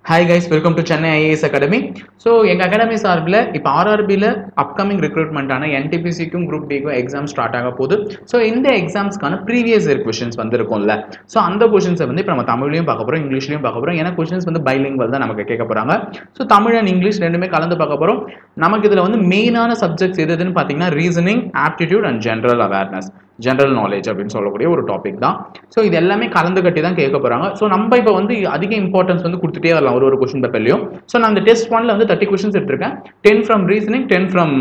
Hi guys, welcome to Chennai IAS Academy. So, எங்க academy சார்பில் இப்போ ஆர்ஆர்பியில் அப்கமிங் ரெக்ரூட்மெண்ட்டான என்டிபிசிக்கும் குரூப் டிக்கும் எக்ஸாம் ஸ்டார்ட் ஆக போகுது. ஸோ இந்த எக்ஸாம்ஸ்க்கான ப்ரீவியஸ் இயர் கொஷின்ஸ் வந்துருக்கும்ல. ஸோ அந்த கொஷின்ஸை வந்து இப்போ நம்ம தமிழ்லையும் பார்க்க போகிறோம், இங்கிலீஷ்லையும் பார்க்க போகிறோம். ஏன்னா கொஷின்ஸ் வந்து பைலிங்குவல் தான் நமக்கு கேட்க போகிறாங்க. ஸோ தமிழ் அண்ட் இங்கிலீஷ் ரெண்டுமே கலந்து பார்க்க போகிறோம். நமக்கு இதில் வந்து மெயினான சப்ஜெக்ட்ஸ் எதுன்னு பார்த்தீங்கன்னா reasoning, aptitude and general awareness, general knowledge அப்படின்னு சொல்லக்கூடிய ஒரு டாபிக் தான். ஸோ இது எல்லாமே கலந்து கட்டி தான் கேட்க போகிறாங்க. ஸோ நம்ம இப்போ வந்து அதிக இம்பார்ட்டன்ஸ் வந்து கொடுத்துட்டே வரலாம் ஒரு கொஸ்டின் பேப்பர்லையும். ஸோ நான் அந்த டெஸ்ட் ஒன்ல வந்து 30 கொஸ்டின்ஸ் எடுத்திருக்கேன். 10 from reasoning, 10 from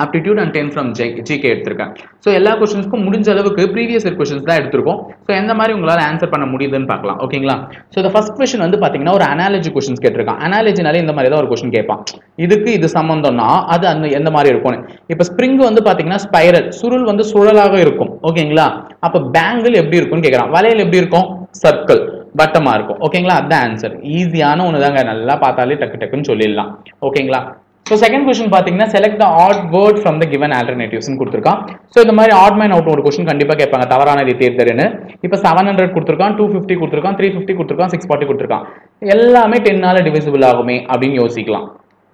aptitude and 10 from GK எடுத்திருக்கேன். ஸோ எல்லா கொஸ்டின்ஸ்க்கும் முடிஞ்ச அளவுக்கு ப்ரீவியஸ் இயர் கொஸ்டின்ஸ் தான் எடுத்திருக்கோம். ஸோ எந்த மாதிரி உங்களால் ஆன்சர் பண்ண முடியுதுன்னு பார்க்கலாம். ஓகேங்களா? ஸோ இந்த ஃபர்ஸ்ட் கொஸ்டின் வந்து பார்த்தீங்கன்னா ஒரு அனாலஜி கொஸ்டின்ஸ் கேட்டிருக்கான். அனாலஜினாலே இந்த மாதிரி தான் ஒரு கொஸ்டின் கேட்பான். இதுக்கு இது சம்பந்தம்னா அது அந்த எந்த மாதிரி இருக்கும்னு. இப்போ ஸ்ப்ரிங் வந்து பார்த்தீங்கன்னா ஸ்பைரல், சுருள் வந்து சுழலாக இருக்கும். ஓகேங்களா? அப்போ பேங்கிள் எப்படி இருக்கும்னு கேட்குறான். வளையல் எப்படி இருக்கும்? சர்க்கிள், வட்டமா இருக்கும். ஓகேங்களா? அதுதான் ஆன்சர். ஈஸியான ஒன்று தாங்க, நல்லா பார்த்தாலே டக்கு டக்குன்னு சொல்லிடலாம். ஓகேங்களா? ஸோ செகண்ட் கொஸ்டின் பார்த்தீங்கன்னா select the odd word from the given alternatives கொடுத்துருக்கான். ஸோ இந்த மாதிரி ஆட் மேன் அவுட் ஒரு கொஸ்டின் கண்டிப்பாக கேட்பாங்க, தவறானதை தேர்ந்தெடுன்னு. இப்போ 700 கொடுத்துருக்கான், 250 கொடுத்துருக்கான், 350 கொடுத்துருக்கான், 640 கொடுத்துருக்கான். எல்லாமே 10ஆல டிவிசிபிள் ஆகுமே அப்படின்னு யோசிக்கலாம்.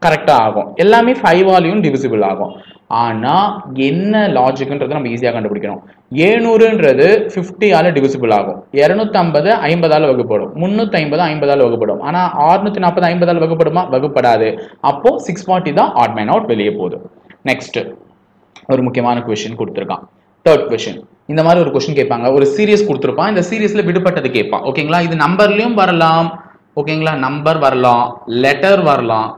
கரெக்டாக ஆகும். எல்லாமே 5ஆலையும் டிவிசிபிள் ஆகும். ஆனால் என்ன லாஜிக்ன்றது நம்ம ஈஸியாக கண்டுபிடிக்கணும். 700ன்றது 50ஆல டிவிசிபிள் ஆகும். 250 50ஆல வகுப்படும். 350 50ஆல வகுப்படும். ஆனால் 640 50ஆல வகுப்படுமா? வகுப்படாது. அப்போ 640 தான் ஆட் மேன் அவுட் வெளியே போகுது. நெக்ஸ்ட் ஒரு முக்கியமான கொஸ்டின் கொடுத்துருக்கான். தேர்ட் கொஸ்டின் இந்த மாதிரி ஒரு கொஸ்டின் கேட்பாங்க. ஒரு சீரியஸ் கொடுத்துருப்பான். இந்த சீரியஸ்ல விடுபட்டது கேட்பான். ஓகேங்களா? இது நம்பர்லயும் வரலாம். ஓகேங்களா? நம்பர் வரலாம், லெட்டர் வரலாம்.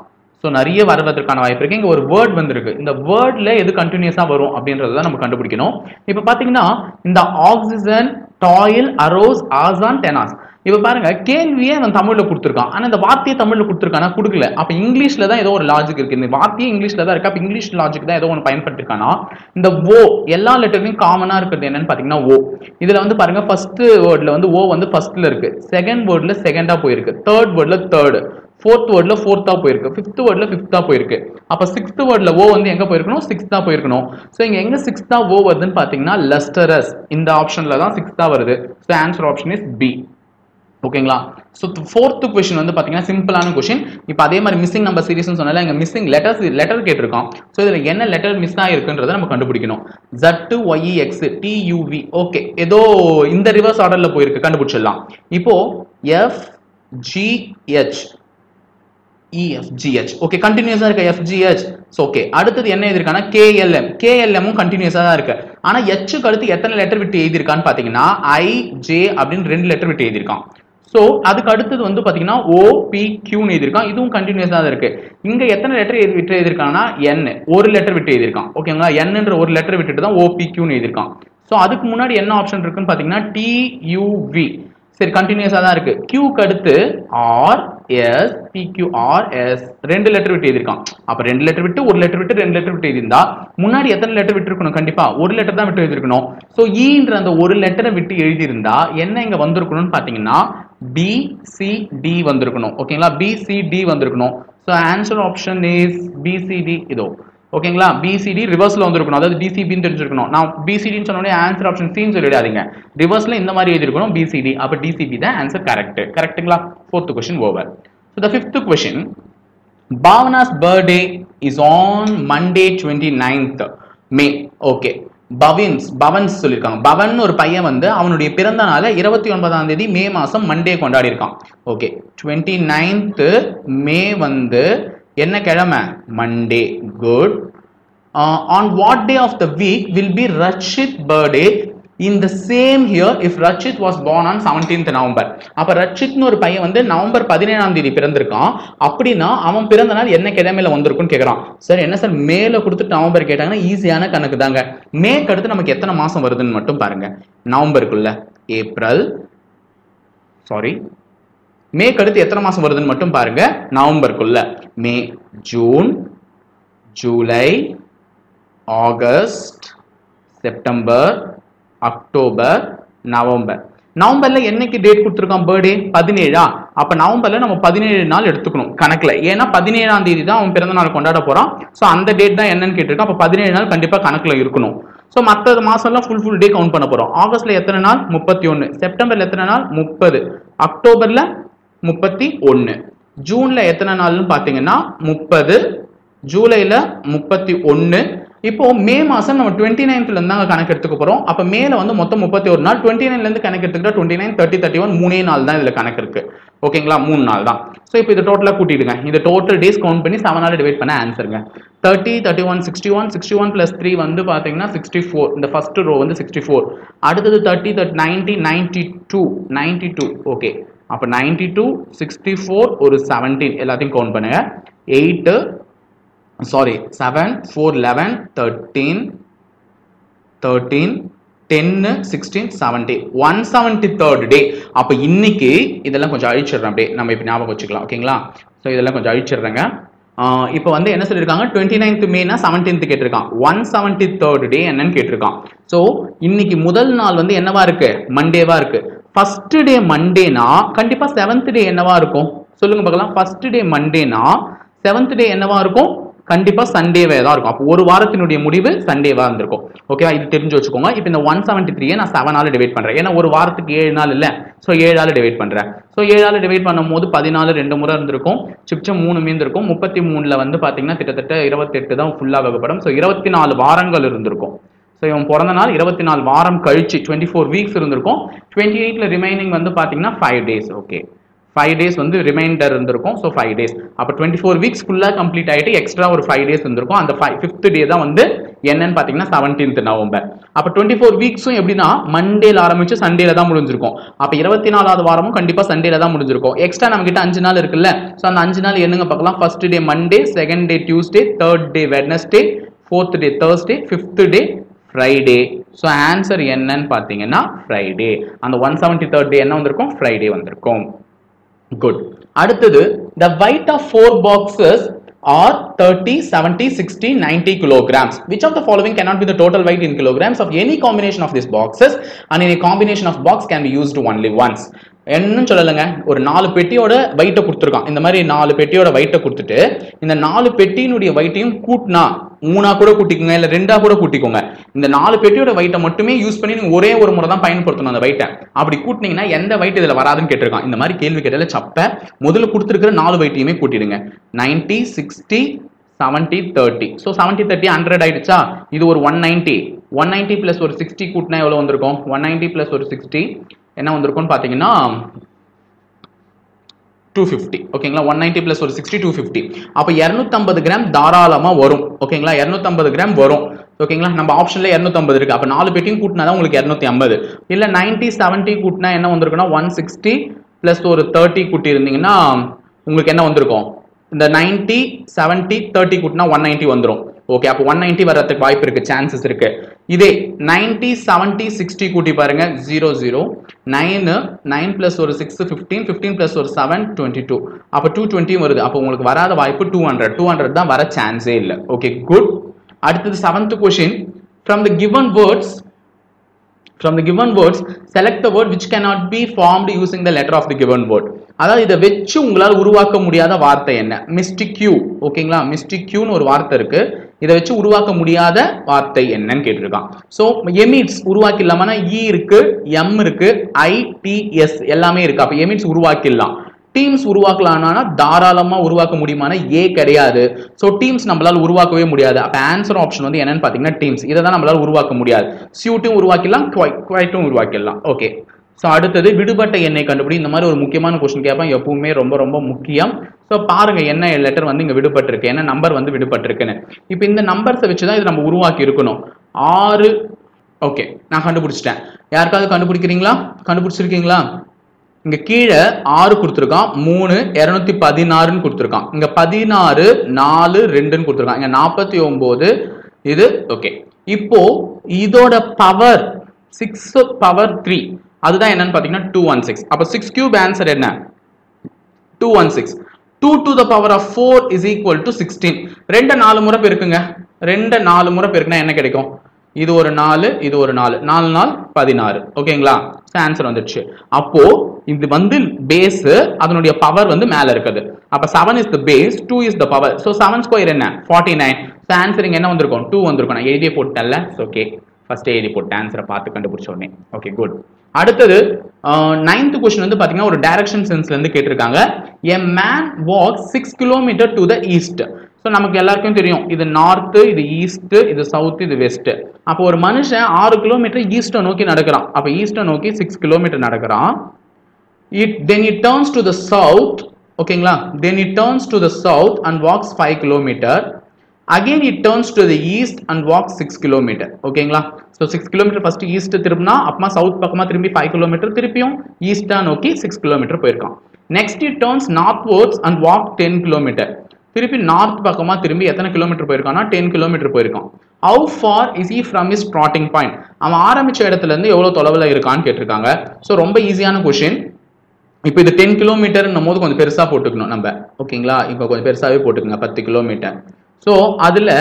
ஸோ நிறைய வருவதற்கான வாய்ப்பு இருக்கு. இங்கே ஒரு வேர்ட் வந்திருக்கு. இந்த வேர்ட்ல எது கண்டினியூஸாக வரும் அப்படின்றத நம்ம கண்டுபிடிக்கணும். இப்போ பார்த்தீங்கன்னா இந்த ஆக்சிஜன், டாயில், அரோஸ், ஆசான், டெனாஸ். இப்போ பாருங்க, கேள்வியே அவன் தமிழ்ல கொடுத்துருக்கான். ஆனால் இந்த வார்த்தையை தமிழ்ல கொடுத்துருக்கானா? கொடுக்கல. அப்போ இங்கிலீஷ்ல தான் ஏதோ ஒரு லாஜிக் இருக்கு. இந்த வார்த்தையே இங்கிலீஷ்ல தான் இருக்கு. அப்போ இங்கிலீஷ் லாஜிக் தான் ஏதோ ஒன்று பயன்படுத்திருக்கானா? இந்த ஓ எல்லா லெட்டர்லையும் காமனா இருக்கிறது என்னன்னு பார்த்தீங்கன்னா ஓ. இதுல வந்து பாருங்க, ஃபர்ஸ்ட் வேர்ட்ல வந்து ஓ வந்து ஃபர்ஸ்ட்ல இருக்கு, செகண்ட் வேர்ட்ல செகண்டா போயிருக்கு, தேர்ட் வேர்ட்ல தேர்டு, ஃபோர்த் வேர்ட்ல ஃபோர்த்தா போயிருக்கு, ஃபிஃப்த் வேர்ட்ல ஃபிஃப்த்தா போயிருக்கு. அப்ப சிக்ஸ்த் வேர்ட்ல ஓ வந்து எங்க போயிருக்கணும்? சிக்ஸ்த்தா போயிருக்கணும். ஸோ இங்க எங்க சிக்ஸ்த்தா ஓ வருதுன்னு பாத்தீங்கன்னா லஸ்டரஸ், இந்த ஆப்ஷன்ல தான் சிக்ஸ்த்தா வருது. So answer option is B. ஓகேங்களா? ஸோ ஃபோர்த் கொஸ்டின் வந்து பாத்தீங்கன்னா சிம்பிளான கொஸ்டின். இப்போ அதே மாதிரி மிஸ்ஸிங் நம்பர் சீரிஸ்னு சொன்னால இங்க மிஸ்ஸிங் லெட்டர் கேட்டிருக்கோம். ஸோ இதுல என்ன லெட்டர் மிஸ் ஆயிருக்குன்றதை நம்ம கண்டுபிடிக்கணும். ZYEX TUV. ஓகே, ஏதோ இந்த ரிவர்ஸ் ஆர்டர்ல போயிருக்கு, கண்டுபிடிச்சிடலாம். இப்போ FGH EFGH. ஓகே, கண்டினியூஸா இருக்கு FGH. ஓகே, அடுத்தது என்ன எழுதிருக்கானா? KLM. KLMும் கண்டினியூஸா தான் இருக்கு. ஆனா H க்கு அடுத்து எத்தனை லெட்டர் விட்டு எழுதிருக்கான்னு பாத்தீங்கன்னா IJ அப்படின்னு 2 லெட்டர் விட்டு எழுதிருக்கான். சோ அதுக்கு அடுத்தது வந்து பாத்தீங்கன்னா OPQ எழுதிருக்கான். இதுவும் கண்டினியூஸா தான் இருக்கு. இங்க எத்தனை லெட்டர் விட்டு எழுதிருக்காங்கன்னா N, ஒரு லெட்டர் விட்டு எழுதிருக்கான். ஓகேங்களா? Nன்ற ஒரு லெட்டர் விட்டுட்டு தான் OPQ எழுதிருக்கான். சோ அதுக்கு முன்னாடி என்ன ஆப்ஷன் இருக்குன்னு பாத்தீங்கன்னா TUV. சரி, கண்டினியூஸா தான் இருக்கு. Qக்கு அடுத்து RS PQRS 2 லெட்டர் விட்டு எழுதிருக்கான். அப்ப 2 லெட்டர் விட்டு ஒரு லெட்டர் விட்டு 2 லெட்டர் விட்டு எழுதிருந்தா முன்னாடி எத்தனை லெட்டர் விட்டு இருக்கணும்? கண்டிப்பா ஒரு லெட்டர் தான் விட்டு எழுதிருக்கணும். சோ ஈன்ற அந்த ஒரு லெட்டரை விட்டு எழுதியிருந்தா என்ன இங்க வந்திருக்கணும்னு பாத்தீங்கன்னா BCD வந்திருக்கணும். ஓகேங்களா? BCD வந்திருக்கணும். So answer option is BCD. இதோ ஓகேங்களா? BCD ரிவர்ஸ்ல வந்திருக்கணும். அதாவது DCB தெரிஞ்சிருக்கணும். நான் BCD ன்னு சொன்னோனே ஆன்சர் ஆப்ஷன் C ன்னு சொல்லிடாதீங்க. ரிவர்ஸ்ல இந்த மாதிரி எழுதிருக்கணும் BCD. அப்ப DCB தான் ஆன்சர். கரெக்ட். கரெக்ட்டுங்களா? fourth question over. So the fifth question, Bhavana's birthday is on Monday 29th May. Okay, Pavan's சொல்லிருக்காங்க. பவன் ஒரு பையன் வந்து அவனுடைய பிறந்த நாளை 29ஆம் தேதி மே மாசம் மண்டே கொண்டாடி இருக்கான். ஓகே, 29th மே வந்து என்ன கிழமை? Monday. Good. On what day of the week will be Rachit's birthday in the same year if Rachit was born on 17th November? அப்ப ரட்சித்னு ஒரு பையன் வந்து நவம்பர் 17ஆம் தேதி பிறந்திருக்கான். அப்படின்னா அவன் பிறந்த நாள் என்ன கிழமையில வந்திருக்குன்னு கேக்குறான். சார் என்ன சார் மேல கொடுத்துட்டு நவம்பர் கேட்டாங்கன்னா ஈஸியான கணக்கு தாங்க. மேக்கு அடுத்து நமக்கு எத்தனை மாசம் வருதுன்னு மட்டும் பாருங்க. நவம்பருக்குள்ள மேக்கு அடுத்து எத்தனை மாசம் வருதுன்னு மட்டும் பாருங்க. நவம்பருக்குள்ள May, June, July, August, September, October, November. நவம்பர்ல என்னைக்கு டேட் கொடுத்துருக்கான்? பர்த்டே 17. அப்ப நவம்பர்ல நம்ம 17 நாள் எடுத்துக்கணும் கணக்குல. ஏன்னா 17ஆம் தேதி தான் அவன் பிறந்த நாள் கொண்டாட போறான். சோ அந்த டேட் தான் என்னன்னு கேட்டிருக்கான். அப்ப 17 நாள் கண்டிப்பா கணக்குல இருக்கணும். சோ மற்ற மாசம் எல்லாம் ஃபுல் டே கவுண்ட் பண்ண போறோம். ஆகஸ்ட்ல எத்தனை நாள்? 31. செப்டம்பர்ல எத்தனை நாள்? 30. அக்டோபர்ல 31. ஜூன்ல எத்தனை நாள்னு பாத்தீங்கன்னா 30, ஜூலைல 31. இப்போ மே மாசம் நம்ம 29th இருந்து தான் கணக்கு எடுத்துக்க போறோம். அப்ப மேல வந்து மொத்தம் 31 நாள், 29ல இருந்து கணக்கு எடுத்துக்கிட்டா 29, 30, 31 மூணே நாள் தான் இதுல கணக்கு இருக்கு. ஓகேங்களா, 3 நாள் தான். சோ இப்போ இது டோட்டலா கூட்டிடுங்க. இந்த டோட்டல் டேஸ் கவுண்ட் பண்ணி 7 ஆல டிவைட் பண்ண ஆன்சருங்க. 30, 31, 61, 61 plus 3 வந்து பாத்தீங்கன்னா 64. இந்த ஃபர்ஸ்ட் ரோ வந்து 64. அடுத்தது 30, 90, 92. ஓகே, அப்ப 92, 64 ஒரு 17 எல்லாத்தையும் கவுண்ட் பண்ணுங்க. 8 sorry 7 4 11 13 10 16 17 173rd டே. அப்ப இன்னைக்கு இதெல்லாம் கொஞ்சம் அழிச்சிடுறேன், அப்படியே நம்ம இப்ப ஞாபகம் வச்சுக்கலாம். ஓகேங்களா, சோ இதெல்லாம் கொஞ்சம் அழிச்சிடுறேங்க. இப்போ வந்து என்ன சொல்லிருக்காங்க, 29th மேனா 17th கேட்டிருக்கான். 173rd டே என்னன்னு கேட்டிருக்கான். சோ இன்னைக்கு முதல் நாள் வந்து என்னவா இருக்கு, மண்டேவா இருக்கு. ஃபர்ஸ்ட் டே மண்டேனா கண்டிப்பா 7th டே என்னவா இருக்கும் சொல்லுங்க பார்க்கலாம். ஃபர்ஸ்ட் டே மண்டேனா 7th டே என்னவா இருக்கும், கண்டிப்பா சண்டேவே தான் இருக்கும். அப்போ ஒரு வாரத்தினுடைய முடிவு சண்டேவா இருந்திருக்கும். ஓகேவா, இது தெரிஞ்சு வச்சுக்கோங்க. இப்போ இந்த 173 நான் 7 ஆல டிவைட் பண்றேன். ஏன்னா ஒரு வாரத்துக்கு 7 நாள் இல்ல, சோ 7 ஆல டிவைட் பண்றேன். சோ 7 ஆல டிவைட் பண்ணும்போது 14 2 முறை இருந்திருக்கும், சிப்சம் 3 மீந்திருக்கும். 33ல வந்து பாத்தீங்கன்னா கிட்டத்தட்ட 28 தான் ஃபுல்லா வகுப்படும். சோ 24 வாரங்கள் இருந்திருக்கும். ஸோ இவன் பிறந்த நாள் 24 வாரம் கழிச்சு 24 வீக்ஸ் இருந்திருக்கும். 28ல ரிமைனிங் வந்து பாத்தீங்கன்னா 5 days. ஓகே, 5 days வந்து ரிமைண்டர் இருந்திருக்கும். So 5 days. அப்போ 24 வீக்ஸ் ஃபுல்லா கம்ப்ளீட் ஆயிட்டு எக்ஸ்ட்ரா ஒரு 5 days இருந்திருக்கும். அந்த 5th டே தான் வந்து என்னன்னு பாத்தீங்கன்னா 17th நவம்பர். அப்போ 24 வீக்ஸும் எப்படின்னா மண்டேல ஆரம்பிச்சு சண்டேல தான் முடிஞ்சிருக்கும். அப்போ 24வது வாரமும் கண்டிப்பா சண்டேல தான் முடிஞ்சிருக்கும். எக்ஸ்ட்ரா நம்ம கிட்ட 5 நாள் இருக்குல்ல, ஸோ அந்த 5 நாள் என்னங்க பார்க்கலாம். First day Monday, second day Tuesday, third day Wednesday, fourth day Thursday, fifth day Friday. So answer என்னன்னு பாத்தீங்கன்னா ஃப்ரைடே. அந்த 173rd டே என்ன வந்திருக்கும், ஃப்ரைடே வந்திருக்கும். குட். அடுத்தது the weight of 4 boxes are 30, 70, 60, 90 kilograms. Which of the following cannot be the total weight in kilograms of any combination of these boxes, and any combination of box can be used only once. என்னன்னு சொல்லலங்க, ஒரு 4 பெட்டியோட வெயிட்ட கொடுத்துருக்கான். இந்த மாதிரி 4 பெட்டியோட வெயிட்ட கொடுத்துட்டு இந்த 4 பெட்டியினுடைய வெயிட்டையும் கூட்டினா 3ஆ கூட கூட்டிக்கோங்க, இல்ல 2ஆ கூட கூட்டிக்கோங்க. இந்த 4 பெட்டியோட வெயிட்ட மட்டுமே யூஸ் பண்ணி நீங்க ஒரே ஒரு முறை தான் பயன்படுத்தணும் அந்த வெயிட்ட. அப்படி கூட்டினீங்கன்னா எந்த வெயிட் இதுல வராதுன்னு கேட்டிருக்கான். இந்த மாதிரி கேள்வி கேட்டால சப்ப முதல்ல கொடுத்துருக்கிற 4 வெயிட்டையுமே கூட்டிடுங்க. 90, 60, 70, 30. ஸோ 70, 30, 100 ஆயிடுச்சா. இது ஒரு 190 பிளஸ் ஒரு 60 கூட்டினா எவ்வளவு வந்திருக்கும், 190 பிளஸ் ஒரு 60 என்ன வந்திருக்கும்னு பாத்தீங்கன்னா 250. ஓகேங்களா, 190 பிளஸ் ஒரு 60 250. அப்ப 250 கிராம் தாராளமா வரும். ஓகேங்களா, 250 கிராம் வரும். ஓகேங்களா, நம்ம ஆப்ஷன்ல 250 இருக்கு. அப்ப 4 பெட்டியும் கூட்டினா தான் உங்களுக்கு 250. இல்ல 90 70 கூட்டினா என்ன வந்திருக்குன்னா 160 பிளஸ் ஒரு 30 கூட்டி இருந்தீங்கன்னா உங்களுக்கு என்ன வந்திருக்கும், இந்த 90 70 30 கூட்டினா 190 வந்துரும். ஓகே, அப்போ 190 வரதுக்கு வாய்ப்பு இருக்கு, சான்சஸ் இருக்கு. இதே 90 70 60 கூட்டி பாருங்க 0 0 9 பிளஸ் ஒரு 6 15 15 பிளஸ் ஒரு 7 22. அப்போ 220 வருது. அப்போ உங்களுக்கு வராத வாய்ப்பு 200 தான் வர சான்ஸே இல்லை. Okay, good. அடுத்தது 7th question. From the given words select the word which cannot be formed using the letter of the given word. அதாவது இதை வச்சு உங்களால் உருவாக்க முடியாத வார்த்தை என்ன, மிஸ்டிக்யூ. ஓகேங்களா, மிஸ்டிக்யூன்னு ஒரு வார்த்தை இருக்கு, இதை வச்சு உருவாக்க முடியாத வார்த்தை என்னன்னு கேட்டிருக்கான். சோ எமிட்ஸ் உருவாக்கிடலாமா, இ இருக்கு, எம் இருக்கு, ஐ டி எஸ் எல்லாமே இருக்கு. அப்ப எமிட்ஸ் உருவாக்கிடலாம். டீம்ஸ் உருவாக்கலாம்னா தாராளமா உருவாக்க முடியுமானா ஏ கிடையாது. சோ டீம்ஸ் நம்மளால உருவாக்கவே முடியாது. அப்ப ஆன்சர் ஆப்ஷன் வந்து என்னன்னு பாத்தீங்கன்னா டீம்ஸ். இதை தான் நம்மளால உருவாக்க முடியாது. சியூட்டும் உருவாக்கிடலாம், குவைட்டும் உருவாக்கிடலாம். ஓகே, ஸோ அடுத்தது விடுபட்ட எண்ணை கண்டுபிடி. இந்த மாதிரி ஒரு முக்கியமான கொஸ்டின் கேட்பேன், எப்பவுமே ரொம்ப ரொம்ப முக்கியம். ஸோ பாருங்க என்ன லெட்டர் வந்து இங்க விடுபட்டிருக்கு, என்ன நம்பர் வந்து விடுபட்டிருக்குன்னு. இப்போ இந்த நம்பர்ஸை வச்சுதான் இது நம்ம உருவாக்கி இருக்கணும். 6. ஓகே, நான் கண்டுபிடிச்சிட்டேன். யாருக்காவது கண்டுபிடிக்கிறீங்களா, கண்டுபிடிச்சிருக்கீங்களா? இங்க கீழே 6 கொடுத்துருக்கான், 3 216 கொடுத்துருக்கான், இங்க 16 4 2 கொடுத்துருக்கான், இங்க 49 இது. ஓகே, இப்போ இதோட பவர் 6 பவர் 3 அதுதான் என்னன்னு பாத்தீங்கன்னா 216. அப்ப 6 கியூப் ஆன்சர் என்ன, 216. 2 to the power of 4 is equal to 16. 2 4 முறை பெருக்குங்க, 2 4 முறை பெருக்குனா என்ன கிடைக்கும், இது ஒரு 4 இது ஒரு 4 4 4 16. ஓகேங்களா, ஆன்சர் வந்துடுச்சு. அப்போ இது வந்து பேஸ், அதனுடைய பவர் வந்து மேல இருக்குது. அப்ப 7 is the base, 2 is the power. So 7 square என்ன 49. So ஆன்சர் இங்க என்ன வந்திருக்கும், 2 வந்திருக்கும். நான் எழுதியே போட்டேன்ல. ஓகே, ஃபர்ஸ்ட் எழுதி போட்டு ஆன்சரை பார்த்து கண்டுபிடிச்ச உடனே. Okay good. அடுத்தது 9th கொஸ்டின் வந்து பாத்தீங்கன்னா ஒரு டைரக்ஷன் சென்ஸ்ல இருந்து கேட்டிருக்காங்க. a man walks 6 km to the east. So நமக்கு எல்லாருக்கும் தெரியும் இது நார்த், இது ஈஸ்ட், இது சவுத், இது வெஸ்ட். அப்போ ஒரு மனுஷன் 6 கிலோமீட்டர் ஈஸ்ட்டை நோக்கி நடக்கிறான். அப்போ ஈஸ்ட்டை நோக்கி 6 கிலோமீட்டர் நடக்கிறான். then it turns to the south. ஓகேங்களா? then it turns to the south and walks 5 kilometer. again it turns to the east and walks 6 kilometer. ஓகேங்களா? so 6 kilometer first east திரும்பினா அப்புறமா சவுத் பக்கமா திரும்பி 5 kilometer திருப்பியும் ஈஸ்டா நோக்கி 6 kilometer போயிருக்கான். next it turns northwards and walk 10 kilometer. திருப்பி north பக்கமா திரும்பி எத்தனை கிலோமீட்டர் போயிருக்கானா 10 kilometer போயிருக்கான். how far is he from his starting point? அவன் ஆரம்பிச்ச இடத்துல இருந்து எவ்வளவு தொலைவுல இருக்கான்னு கேட்டிருக்காங்க. so ரொம்ப ஈஸியான क्वेश्चन. இப்போ இது 10 கிலோமீட்டர்னும் போது கொஞ்சம் பெருசா போட்டுக்கணும் நம்ம. ஓகேங்களா? இப்போ கொஞ்சம் பெருசாவே போட்டுக்கங்க 10 கிலோமீட்டர். ஸோ அதில்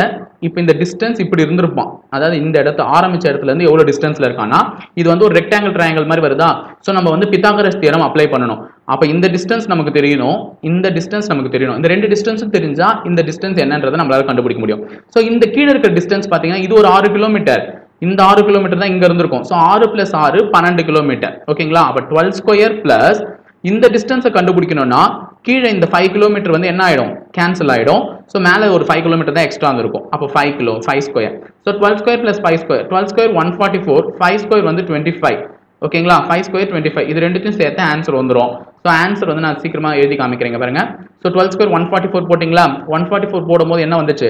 இப்போ இந்த டிஸ்டன்ஸ் இப்படி இருந்திருப்பான். அதாவது இந்த இடத்த ஆரம்பிச்ச இடத்துல இருந்து எவ்வளோ டிஸ்டன்ஸ்ல இருக்கான்னா இது வந்து ஒரு ரெக்டாங்கிள் ட்ரையாங்கிள் மாதிரி வருதா. ஸோ நம்ம வந்து பித்தாகரஸ் தியரம் அப்ளை பண்ணணும். அப்போ இந்த டிஸ்டன்ஸ் நமக்கு தெரியணும், இந்த டிஸ்டன்ஸ் நமக்கு தெரியணும். இந்த ரெண்டு டிஸ்டன்ஸும் தெரிஞ்சா இந்த டிஸ்டன்ஸ் என்னன்றதை நம்மளால கண்டுபிடிக்க முடியும். ஸோ இந்த கீழே இருக்கிற டிஸ்டன்ஸ் பார்த்தீங்கன்னா இது ஒரு 6 கிலோமீட்டர். இந்த 6 கிலோமீட்டர் தான் இங்க இருந்திருக்கும். So 6 + 6 12 kilometre. ஓகேங்களா? அப்போ 12 ஸ்கொயர் பிளஸ் இந்த டிஸ்டன்ஸை கண்டுபிடிக்கணும்னா கீழே இந்த 5 கிலோமீட்டர் வந்து என்ன ஆயிடும்? கேன்சல் ஆயிடும். ஸோ மேலே ஒரு 5 கிலோமீட்டர் தான் எக்ஸ்ட்ரா இருக்கும். அப்போ 5 square. So 12 square + 5 square. 12 square 144, 5 square வந்து 25. ஓகேங்களா? 5 ஸ்கொயர் 25. இது ரெண்டுத்தையும் சேர்த்து ஆன்சர் வந்துடும். ஸோ ஆன்சர் வந்து நான் சீக்கிரமா எழுதி காமிக்கிறேங்க பாருங்க. ஸோ 12 ஸ்கொயர் 144 போட்டிங்களா? 144 போடும்போது என்ன வந்துச்சு?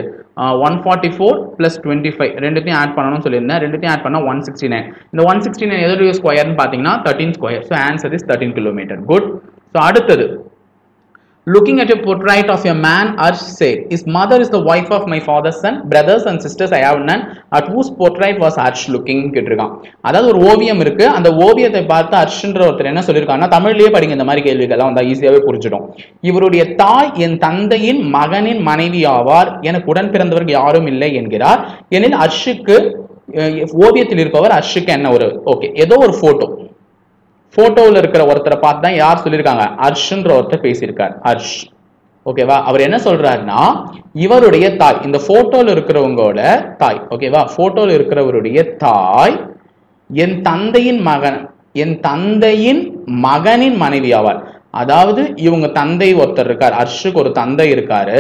144 + 25 ரெண்டுத்தையும் ஆட் பண்ணணும்னு சொல்லியிருந்தேன். ரெண்டுத்தையும் ஆட் பண்ணா 169. இந்த 169 எதோடைய ஸ்கொயர்னு பார்த்தீங்கன்னா 13 square. So answer is 13 kilometre. Good. So அடுத்தது looking at a portrait of a man, Arsh said, his mother is the wife of my father's son, brothers and sisters I have none, at whose portrait was Arsh looking கேட்டிருக்கான். அதாவது ஒரு ஓவியம் இருக்கு. அந்த ஓவியத்தை பார்த்து அர்ஷ்ன்ற ஒருத்தர் என்ன சொல்லியிருக்காங்கன்னா தமிழ்லயே படிங்க, இந்த மாதிரி கேள்விகள்லாம் வந்தா ஈஸியாவே புரிஞ்சிடும். இவருடைய தாய் என் தந்தையின் மகனின் மனைவி ஆவார், எனக்கு உடன் பிறந்தவர்கள் யாரும் இல்லை என்கிறார். எனில் அர்ஷுக்கு ஓவியத்தில் இருப்பவர் அர்ஷுக்கு என்ன ஒரு ஓகே ஏதோ ஒரு போட்டோவில் இருக்கிற ஒருத்தரை பார்த்து தான் யார் சொல்லியிருக்காங்க? அர்ஷ்ன்ற ஒருத்தர் பேசியிருக்கார். அர்ஷ். ஓகேவா? அவர் என்ன சொல்றாருன்னா இவருடைய தாய், இந்த போட்டோல இருக்கிறவங்களோட தாய், ஓகேவா? போட்டோல இருக்கிறவருடைய தாய் என் தந்தையின் மகனின் மனைவி ஆவார். அதாவது இவங்க தந்தை ஒருத்தர் இருக்கார், அர்ஷுக்கு ஒரு தந்தை இருக்காரு.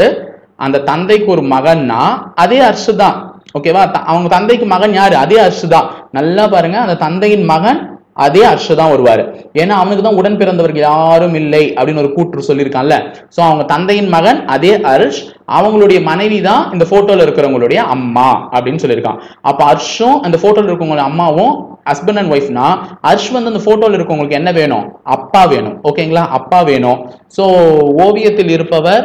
அந்த தந்தைக்கு ஒரு மகன்னா அதே அர்ஷு தான். ஓகேவா? அவங்க தந்தைக்கு மகன் யாரு? அதே அர்ஷு தான். நல்லா பாருங்க, அந்த தந்தையின் மகன் அதே அர்ஷ் தான் வருவாரு. ஏன்னா அவனுக்கு தான் உடன் பிறந்தவர்கள் யாரும் இல்லை அப்படின்னு ஒரு கூற்று சொல்லியிருக்கான்ல. சோ அவங்க தந்தையின் மகன் அதே அர்ஷ், அவங்களுடைய மனைவி தான் இந்த போட்டோல இருக்கிறவங்களுடைய அம்மா அப்படின்னு சொல்லியிருக்கான். அப்ப அர்ஷும் அந்த போட்டோல இருக்கவங்களுடைய அம்மாவும் ஹஸ்பண்ட் அண்ட் ஒய்ஃப்னா அர்ஷ் வந்து அந்த போட்டோல இருக்கவங்களுக்கு என்ன வேணும்? அப்பா வேணும். ஓகேங்களா? அப்பா வேணும். சோ ஓவியத்தில் இருப்பவர்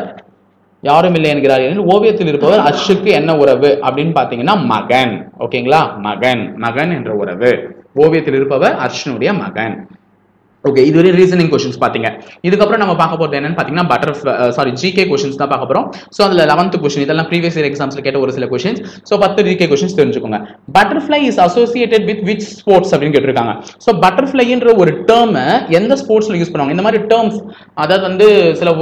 யாரும் இல்லை என்கிறார். ஓவியத்தில் இருப்பவர் அர்ஷுக்கு என்ன உறவு அப்படின்னு பாத்தீங்கன்னா மகன். ஓகேங்களா? மகன் என்ற உறவு. ஓவியத்தில் இருப்பவர் அர்ஷனுடைய மகன். ஓகே, இது ஒரு ரீசனிங் क्वेश्चंस பாத்தீங்க. இதுக்கு அப்புறம் நம்ம பார்க்க போறது என்னன்னு பாத்தீங்கன்னா ஜிகே क्वेश्चंस தான் பார்க்க போறோம். சோ அதுல 11th क्वेश्चन இதெல்லாம் previous year examsல கேட்ட ஒரு சில क्वेश्चंस. சோ 10 ஜிகே क्वेश्चंस தெரிஞ்சுக்கோங்க. Butterfly is associated with which sports அப்படினு கேட்டிருக்காங்க. சோ பட்டர்ஃப்ளைன்ற ஒரு டேர்ம் எந்த ஸ்போர்ட்ஸ்ல யூஸ் பண்ணுவாங்க? இந்த மாதிரி டேர்ம்ஸ் அதாவது வந்து சில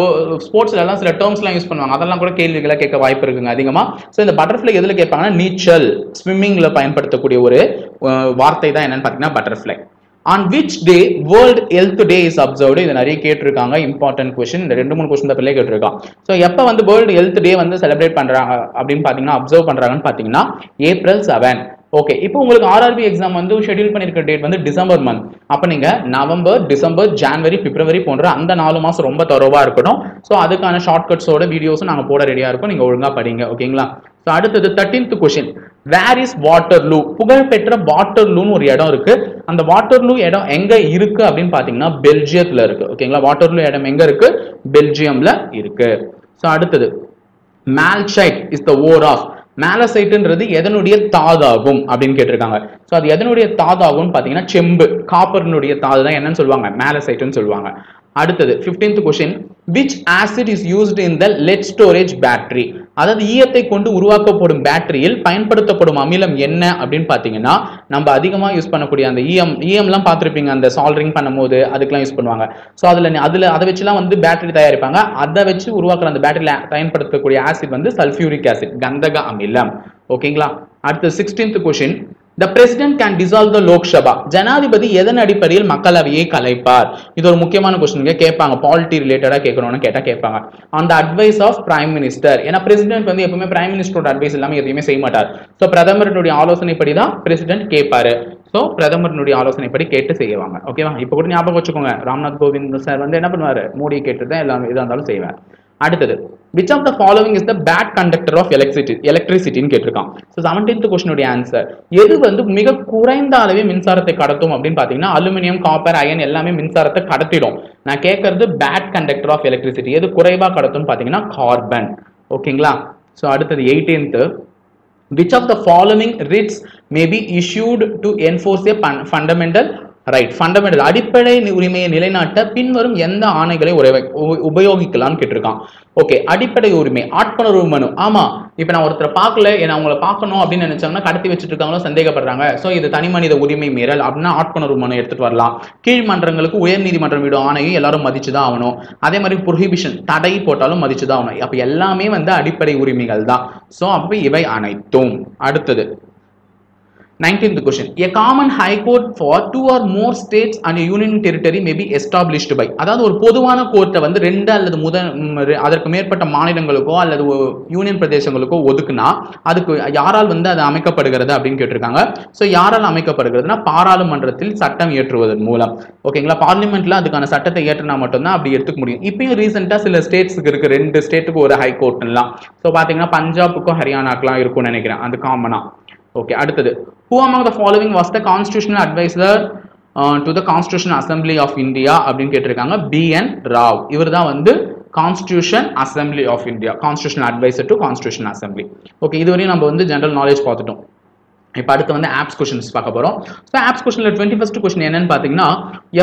ஸ்போர்ட்ஸ்ல எல்லாம் சில டேர்ம்ஸ்லாம் யூஸ் பண்ணுவாங்க. அதெல்லாம் கூட கேள்விகளை கேட்க வாய்ப்பு இருக்குங்க அதிகமா. சோ இந்த பட்டர்ஃப்ளை எதுல கேட்பாங்கன்னா நீச்சல், ஸ்விம்மிங்ல பயன்படுத்தக்கூடிய ஒரு வார்த்தை தான் என்னன்னு பாத்தீங்கன்னா butterfly. On which day World Health Day is observed? இது நிறைய கேட்டிருக்காங்க. Important question. இந்த 2-3 क्वेश्चन தான் பிள்ளை கேட்டிருக்கான். சோ எப்ப வந்து வேர்ல்ட் ஹெல்த் டே வந்து செலிப்ரேட் பண்றாங்க அப்படின்னு பாத்தீங்கன்னா அப்சர்வ் பண்றாங்கன்னு பாத்தீங்கன்னா April 7. ஓகே, இப்போ உங்களுக்கு ஆர்ஆர்பி எக்ஸாம் வந்து ஷெட்யூல் பண்ணிருக்க டேட் வந்து டிசம்பர் மந்த். அப்ப நீங்க நவம்பர், டிசம்பர், ஜனவரி, பிப்ரவரி போன்ற அந்த 4 மாசம் ரொம்ப தரோவா இருக்கணும். சோ அதுக்கான ஷார்ட்கட்ஸோட வீடியோஸும் நாங்க போட ரெடியா இருக்கோம். நீங்க ஒழுங்கா படிங்க. ஓகேங்களா? சோ அடுத்தது 13th question. Where is Waterloo? புகழ்பெற்ற வாட்டர்லூன்னு ஒரு இடம் இருக்கு. அந்த வாட்டர்லூ இடம் எங்க இருக்கு அப்படின்னு பாத்தீங்கன்னா பெல்ஜியத்துல இருக்கு. ஓகேங்களா? வாட்டர்லூ இடம் எங்க இருக்கு? பெல்ஜியம்ல இருக்கு. சோ அடுத்தது மால்சைட் இஸ் த ஓர் ஆஃப். மேலசைட்ன்றது எதனுடைய தாதாகும் அப்படின்னு கேட்டிருக்காங்க. சோ அது எதனுடைய தாதாகும் பாத்தீங்கன்னா செம்பு, காப்பர்னுடைய தாது தான் என்னன்னு சொல்லுவாங்க? மேலசைட்னு சொல்லுவாங்க. அடுத்தது 15th question. which acid is used in the lead storage battery? அதாவது ஈயத்தை கொண்டு உருவாக்கப்படும் பேட்டரியில் பயன்படுத்தப்படும் அமிலம் என்ன அப்படின்னு பாத்தீங்கன்னா நம்ம அதிகமா யூஸ் பண்ணக்கூடிய அந்த ஈயம்லாம் பார்த்திருப்பீங்க. அந்த சால்டரிங் பண்ணும்போது அதுக்கெல்லாம் யூஸ் பண்ணுவாங்க. சோ அதை வச்சுலாம் வந்து பேட்டரி தயாரிப்பாங்க. அதை வச்சு உருவாக்குற அந்த பேட்டரியில பயன்படுத்தக்கூடிய ஆசிட் வந்து சல்ஃபியூரிக் ஆசிட், கந்தக அமிலம். ஓகேங்களா? அடுத்து 16th question. The president can dissolve the Lok Sabha. ஜனாதிபதி எதன் அடிப்படையில் மக்களவையை கலைப்பார்? இது ஒரு முக்கியமான क्वेश्चन கேட்பாங்க, பாலிட்டி ரிலேட்டடா கேட்கணும்னு கேட்பாங்க. On the advice of prime minister. ஏன்னா பிரசிடென்ட் வந்து எப்பவுமே பிரைம் மினிஸ்டரோட அட்வைஸ் இல்லாம எதையுமே செய்ய மாட்டார். சோ பிரதமருடைய ஆலோசனைப்படி தான் பிரசிடென்ட் கேட்பாரு. சோ பிரதமருடைய ஆலோசனைப்படி கேட்டு செய்வாங்க. ஓகேவா? இப்போ கூட ஞாபகம் வச்சுக்கோங்க, ராம்நாத் கோவிந்த் சார் வந்து என்ன பண்ணுவாரு, மோடி கேட்டு தான் எல்லாம் இதா இருந்தாலும் செய்வார். அடுத்தது, which of the following is the bad conductor of electricity ன்னு கேட்டிருக்கான். சோ 17th क्वेश्चन உடைய ஆன்சர், எது வந்து மிக குறைந்த அளவே மின்சாரத்தை கடத்தும் அப்படின்னு பாத்தீங்கன்னா அலுமினியம், காப்பர், அயன் எல்லாமே மின்சாரத்தை கடத்திடும். நான் கேட்கறது பேட் கண்டக்டர் ஆஃப் எலக்ட்ரிசிட்டி, எது குறைவா கடத்தும்னு பாத்தீங்கன்னா கார்பன். ஓகேங்களா? சோ அடுத்தது 18th, which of the following writs may be issued to enforce a fundamental right, fundamental அடிப்படை உரிமையை நிலைநாட்ட பின்வரும் எந்த ஆணைகளை உபயோகிக்கலாம் கேட்டிருக்கான். ஓகே, அடிப்படை உரிமை ஆட்கொணர்வு மனு. ஆமா, இப்ப நான் ஒருத்தரை பார்க்கல, அவங்கள பார்க்கணும் அப்படின்னு நினைச்சாங்கன்னா கடத்தி வச்சுட்டு இருக்காங்களோ சந்தேகப்படுறாங்க, சோ இது தனி மனித உரிமை மீறல் அப்படின்னா ஆட்கொணர்வு மனு எடுத்துட்டு வரலாம். கீழ்மன்றங்களுக்கு உயர் நீதிமன்றம் விடும் ஆணையை எல்லாரும் மதிச்சுதான் ஆகணும். அதே மாதிரி ப்ரொஹிபிஷன் தடை போட்டாலும் மதிச்சுதான் ஆகணும். அப்ப எல்லாமே வந்து அடிப்படை உரிமைகள் தான். சோ அப்ப இவை அனைத்தும். அடுத்தது 19th question, a common high court for 2 or more states and a union territory may be established by. அதாவது ஒரு பொதுவான கோர்ட்டை வந்து 2 அல்லது அதற்கு மேற்பட்ட மாநிலங்களுக்கோ அல்லது யூனியன் பிரதேசங்களுக்கோ ஒதுக்குனா அதுக்கு யாரால் வந்து அது அமைக்கப்படுகிறது அப்படின்னு கேட்டிருக்காங்க. சோ யாரால் அமைக்கப்படுகிறதுனா பாராளுமன்றத்தில் சட்டம் இயற்றுவதன் மூலம். ஓகேங்களா? பார்லிமெண்ட்ல அதுக்கான சட்டத்தை இயற்றினா மட்டும்தான் அப்படி எடுத்துக்க முடியும். இப்பயும் ரீசெண்டா சில ஸ்டேட்ஸ்க்கு இருக்கு, 2 ஸ்டேட்டுக்கு ஒரு ஹை கோர்ட்லாம். சோ பாத்தீங்கன்னா பஞ்சாபுக்கும் ஹரியானாக்குலாம் இருக்கும்னு நினைக்கிறேன், அது காமனா. ஓகே, அடுத்தது, who among the following was the constitutional advisor to the Constitutional Assembly of India அப்படின்னு கேட்டிருக்காங்க. B.N. Rao. இவர் தான் வந்து Constitution Assembly of India, Constitutional Advisor to Constitutional Assembly. Okay, இதுவரையும் நம்ம வந்து ஜெனரல் நாலேஜ் பார்த்துட்டோம். இப்போ அடுத்து வந்து ஆப்ஸ் क्वेश्चंस பார்க்க போறோம். சோ ஆப்ஸ் क्वेश्चनல 21st क्वेश्चन என்னன்னு பாத்தீங்கன்னா,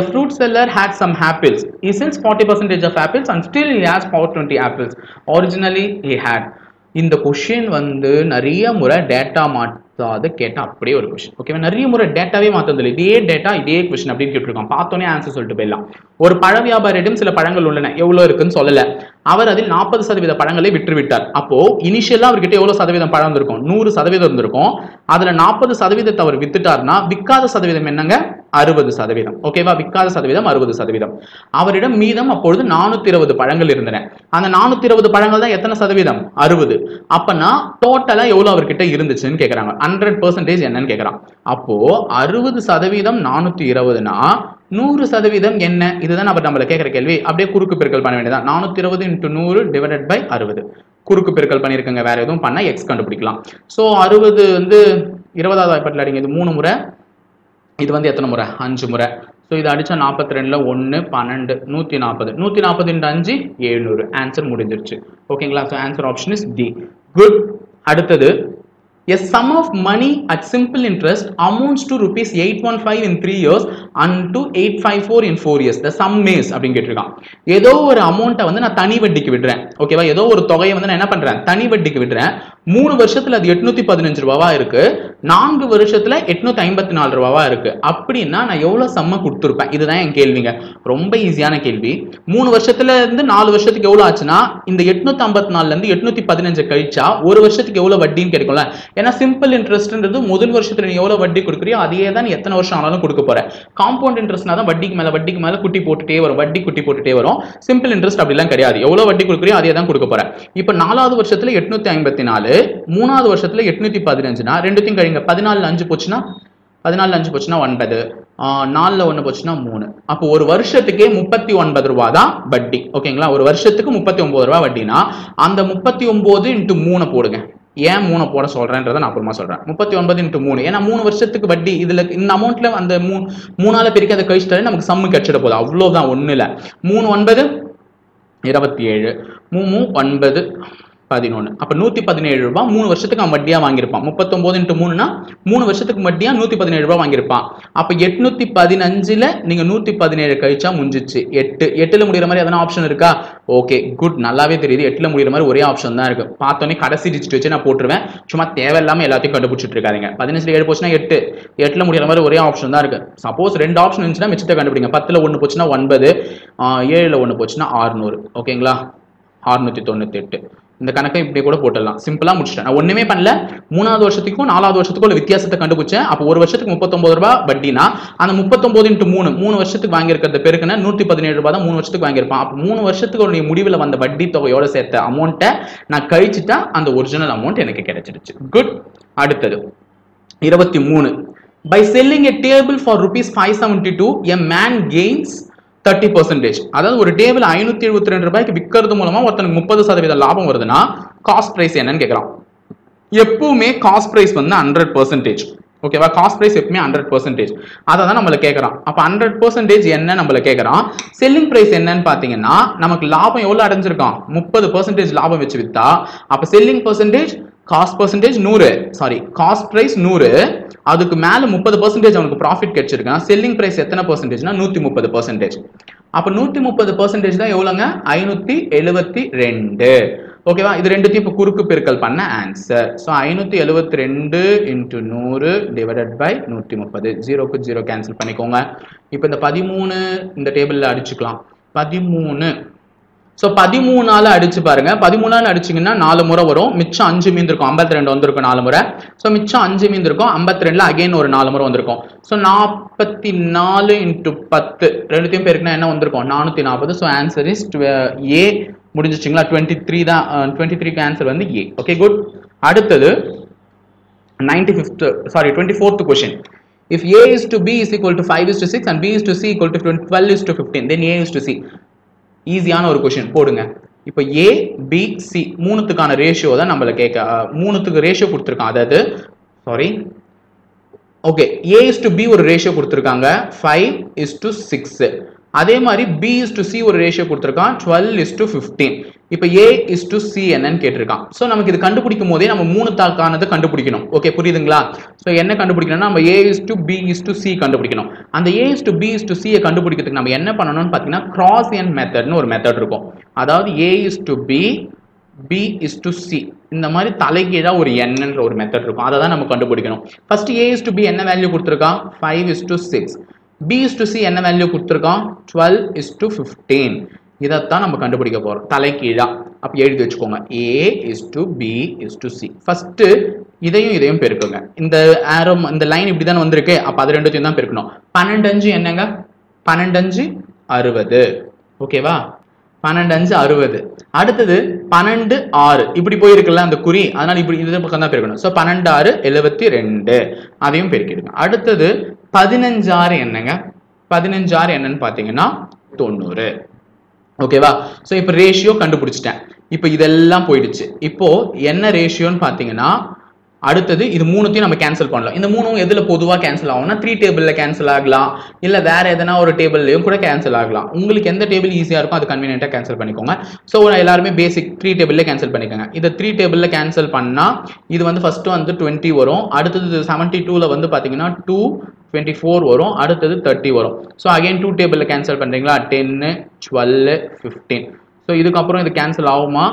a fruit seller had some apples, he sells 40% of apples and still he has 420 apples originally he had. இந்த क्वेश्चन வந்து நிறைய முறை டேட்டா மாத்தாத கேட்டா அப்படியே ஒரு क्वेश्चन. ஓகேவா? நிறைய முறை டேட்டாவே மாத்ததில்லை, இதே டேட்டா இதே क्वेश्चन அப்படின்னு கேட்டிருக்கான். பார்த்தோன்னே ஆன்சர் சொல்லிட்டு போயிடலாம். ஒரு பழ வியாபாரியிடம் சில பழங்கள் உள்ளன, எவ்வளவு இருக்குன்னு சொல்லல. அவர் அதில் 40% பழங்களை விற்றுவிட்டார். அப்போ இனிஷியலா அவர்கிட்ட எவ்வளவு சதவீதம் பழம் இருந்திருக்கும்? 100% இருந்திருக்கும். அதுல 40% அவர் வித்துட்டார்னா விற்காத சதவீதம் என்னங்க? 60%. ஓகேவா? விற்காத சதவீதம் 60%. அவரிடம் மீதம் அப்பொழுது 420 பழங்கள் இருந்தன. அந்த 420 பழங்கள் தான் எத்தனை சதவீதம்? 60. அப்பனா டோட்டலா எவ்வளவு அவர்கிட்ட இருந்துச்சுன்னு கேக்குறாங்க. 100% என்னன்னு கேக்குறான். அப்போ 60% 420னா 100% என்ன? இதுதான் நம்மள கேட்கிற கேள்வி. அப்படியே குறுக்கு பெருக்கல் பண்ண வேண்டியதான். 420 × 100 டிவைடட் பை 60. குறுக்கு பெருக்கல் பண்ணிருக்கங்க, வேற எதுவும் பண்ணா எக்ஸ் கண்டுபிடிக்கலாம். சோ 60 வந்து 20வது வாய்ப்பாட்டில் அடிங்க, இது 3 முறை, இது வந்து எத்தனை முறை? 5 முறை. சோ இது அடிச்சா 42ல 1 12 140. 140 × 5 700. ஆன்சர் முடிஞ்சிருச்சு. ஓகேங்களா? So answer option is D. Good. அடுத்தது, a sum of money at simple interest amounts to rupees 815 in 3 years and to 854 in 4 years. The sum is அப்படின்னு கேட்டிருக்கான். ஏதோ ஒரு அமௌண்ட்டை வந்து நான் தனி வட்டிக்கு விடுறேன். ஓகேவா? ஏதோ ஒரு தொகையை வந்து நான் என்ன பண்றேன்? தனி வட்டிக்கு விடுறேன். 3 வருஷத்துல அது 815 ரூபாவா இருக்கு, 4 வருஷத்துல 854 ரூபாவா இருக்கு. அப்படின்னா நான் எவ்வளவு சம்ம கொடுத்துருப்பேன்? இதுதான் என் கேள்விங்க. ரொம்ப ஈஸியான கேள்வி. 3 வருஷத்துல இருந்து 4 வருஷத்துக்கு எவ்வளவு ஆச்சுன்னா இந்த 854ல இருந்து 815 கழிச்சா ஒரு வருஷத்துக்கு எவ்வளவு வட்டின்னு கிடைக்கும்ல. ஏன்னா சிம்பிள் இன்ட்ரெஸ்ட்ன்றது முதல் வருஷத்துல நீ எவ்வளவு வட்டி கொடுக்குறியோ அதே தான் எத்தனை வருஷம் ஆனாலும் கொடுக்க போற. காம்பவுண்ட் இன்ட்ரெஸ்ட்னா தான் வட்டிக்கு மேல குட்டி போட்டுட்டே வரும், வட்டி குட்டி போட்டுட்டே வரும். சிம்பிள் இன்ட்ரெஸ்ட் அப்படிலாம் கிடையாது, எவ்வளவு வட்டி கொடுக்குறியோ அதே தான் கொடுக்க போற. இப்ப 4வது வருஷத்துல 854, 3வது வருஷத்துல 815னா ரெண்டுத்தையும் கழிங்க. 14ல 5 போச்சுன்னா 9, 4ல 1 போச்சுன்னா 3. அப்போ ஒரு வருஷத்துக்கே 39 ரூபாய் தான் வட்டி. ஓகேங்களா? ஒரு வருஷத்துக்கு 39 ரூபாய் வட்டினா அந்த 39 × 3 போடுங்க. ஏன் 3 போட சொல்றேன்றதை நான் அப்புறமா சொல்றேன். 39 × 3, ஏன்னா 3 வருஷத்துக்கு வட்டி. இதுல இந்த அமௌண்ட்ல அந்த 3ஆல பெருக்கி அதை கழிச்சிட்டாலே நமக்கு சம்மு கிடைச்சிட போகுது. அவ்வளவுதான், ஒண்ணு இல்ல. 3 9 27, 3 9 11. அப்ப 117 ரூபாய் 3 வருஷத்துக்கு அவன் வட்டியா வாங்கியிருப்பான். 39 × 3னா 3 வருஷத்துக்கு வட்டியா 117 ரூபாய் வாங்கியிருப்பான். அப்ப 815ல நீங்க 117 கழிச்சா முடிஞ்சிச்சு. 8ல முடிகிற மாதிரி எதனா ஆப்ஷன் இருக்கா? Okay, good. நல்லாவே தெரியுது 8ல முடிகிற மாதிரி ஒரே ஆப்ஷன் தான் இருக்கு. பார்த்தோன்னே கடைசி டிஜிட் வச்சு நான் போட்டுருவேன். சும்மா தேவையில்லாம எல்லாத்தையும் கண்டுபிடிச்சிட்டு இருக்காங்க. 15ல 7 போச்சுன்னா 8, 8ல முடிகிற மாதிரி ஒரே ஆப்ஷன் தான் இருக்கு. சப்போஸ் 2 ஆப்ஷன் இருந்துச்சுன்னா மிச்சத்தை கண்டுபிடிங்க. 10ல 1 போச்சுன்னா 9, 7ல 1 போச்சுன்னா 600. ஓகேங்களா? 698. இந்த கணக்கை இப்படி கூட போட்டுடலாம். சிம்பிளா முடிச்சிட்டேன். நான் ஒண்ணுமே பண்ணல. 3வது வருஷத்துக்கும் 4வது வருஷத்துக்கும் உள்ள வித்தியாசத்தை கண்டுபிடிச்சேன். அப்போ ஒரு வருஷத்துக்கு 39 ரூபாய் வட்டினா அந்த 39 into 3 வருஷத்துக்கு வாங்கியிருக்கிறது பெருக்குன்னா 117 ரூபாய் தான் 3 வருஷத்துக்கு வாங்கியிருப்பான். அப்போ 3 வருஷத்துக்கு முடிவில் வந்த வட்டி தொகையோட சேர்த்த அமௌண்ட்டை நான் கழிச்சுட்டா அந்த ஒரிஜினல் அமௌண்ட் எனக்கு கிடைச்சிருச்சு. குட். அடுத்தது 23. By selling a table for rupees 572, a man gains 30%. அதாவது ஒரு டேபிள் 572 ரூபாய்க்கு விற்கிறது மூலமா ஒருத்தனுக்கு 30% லாபம் வருதுன்னா காஸ்ட் பிரைஸ் என்னன்னு கேட்கலாம். எப்பவுமே காஸ்ட் பிரைஸ் வந்து 100%. ஓகேவா? காஸ்ட் பிரைஸ் எப்பவுமே 100%. அதை தான் நம்மள கேட்கறான். அப்ப 100% என்ன நம்மள கேட்கறான்? செல்லிங் பிரைஸ் என்னன்னு பாத்தீங்கன்னா நமக்கு லாபம் எவ்வளவு அடைஞ்சிருக்கான்? 30% லாபம் வச்சு வித்தா அப்ப selling percentage cost percentage 100, sorry cost price 100, அதுக்கு மேல 30% அவனுக்கு ப்ராஃபிட் கிடைச்சிருக்கான். செல்லிங் பிரைஸ் எத்தனை பர்சன்டேஜ்னா 130%. அப்ப 130% தான் எவ்வளவுங்க? 572. ஓகேவா? இது ரெண்டுத்தையும் இப்ப குறுக்கு பெருக்கல் பண்ண answer. So 572 into 100 divided by 130. 0க்கு 0 கேன்சல் பண்ணிக்கோங்க. இப்ப இந்த 13 இந்த டேபிள்ல அடிச்சுக்கலாம். 13. சோ 13ஆல அடிச்சு பாருங்க. 13ஆல அடிச்சீங்கன்னா 4 முறை வரும். மிச்சம் 5 மீந்திருக்கும். 52 வந்திருக்கும் 4 முறை. சோ மிச்சம் 5 மீந்திருக்கும். 52ல அகைன் ஒரு 4 முறை வந்திருக்கும். சோ 44 into 10 ரெண்டுத்தையும் பேருக்குன்னா என்ன வந்திருக்கும்? 440. So answer is A. முடிஞ்சிச்சுங்களா? 23 தான். 23க்கு ஆன்சர் வந்து A. Okay, good. அடுத்தது 24th question. If A is to B is equal to 5 is to 6 and B is to C equal to 12 is to 15, then A is to C. ஈஸியான ஒரு question போடுங்க. இப்போ A, B, C மூணுத்துக்கான ratio தான் நம்மள கேட்க. மூணுத்துக்கு ratio கொடுத்திருக்கான். அதாவது sorry okay, A is to B ஒரு ratio கொடுத்திருக்காங்க 5 is to 6. அதே மாதிரி B is to C ஒரு ரேஷியோ கொடுத்திருக்கான் 12 is to 15. இப்போ A is to C என்னன்னு கேட்டிருக்கான். சோ நமக்கு இது கண்டுபிடிக்கும் போதே நம்ம மூணுத்துக்கானது கண்டுபிடிக்கணும். ஓகே, புரியுதுங்களா? சோ என்ன கண்டுபிடிக்கணும்னா நம்ம A is to B is to C கண்டுபிடிக்கணும். அந்த A is to B is to C கண்டுபிடிக்கிறதுக்கு நம்ம என்ன பண்ணணும்னு பாத்தீங்கன்னா கிராஸ் என் மெத்தட்னு ஒரு மெத்தட் இருக்கும். அதாவது A is to B, B is to C இந்த மாதிரி தலைகீழா ஒரு எண்ணுன்ற ஒரு மெத்தட் இருக்கும். அதை தான் நம்ம கண்டுபிடிக்கணும். First A is to B என்ன வேல்யூ கொடுத்திருக்கான்? 5 is to 6. B is to C என்ன வேல்யூ கொடுத்திருக்கான்? 12 is to 15. இதைத்தான் நம்ம கண்டுபிடிக்க போறோம் தலைகீழா. அப்ப எழுதி வச்சுக்கோங்க. A is to B is to C. First இதையும் பெருக்குங்க. இந்த ஆரோ இந்த லைன் இப்படி தான் வந்திருக்கு. அப்ப அது ரெண்டுத்தையும் தான் பெருக்கணும். 12 என்னங்க? 12 60. ஓகேவா? 12 60. அடுத்தது 12 6 இப்படி போயிருக்குல்ல அந்த குறி. அதனால இப்படி இந்த பக்கம் தான் பெருக்கணும். சோ 12 6 72. அதையும் பெருக்கிடுங்க. அடுத்தது 15 6 என்னங்க? 15 6 என்னன்னு பாத்தீங்கன்னா 90. ஓகேவா? சோ இப்போ ரேஷியோ கண்டுபிடிச்சிட்டேன். இப்போ இதெல்லாம் போயிடுச்சு. இப்போ என்ன ரேஷியோன்னு பாத்தீங்கன்னா அடுத்தது இது மூணுத்தையும் நம்ம கேன்சல் பண்ணலாம். இந்த மூணும் எதுல பொதுவா கேன்சல் ஆகும்னா 3 டேபிள்ல கேன்சல் ஆகலாம், இல்ல வேற எதனா ஒரு டேபிள்லயும் கூட கேன்சல் ஆகலாம். உங்களுக்கு எந்த டேபிள் ஈஸியா இருக்கும் அது கன்வீனியன்ட்டா கேன்சல் பண்ணிக்கோங்க. சோ எல்லாருமே பேசிக் 3 டேபிள்ல கேன்சல் பண்ணிக்கோங்க. இத 3 டேபிள்ல கேன்சல் பண்ணா இது வந்து ஃபர்ஸ்ட் வந்து 20 வரும். அடுத்தது 72ல வந்து பாத்தீங்கன்னா 224 வரும். அடுத்தது 30 வரும். சோ அகைன் 2 டேபிள்ல கேன்சல் பண்றீங்களா? 10 12 15. சோ இதுக்கு அப்புறம் இது கேன்சல் ஆகுமா?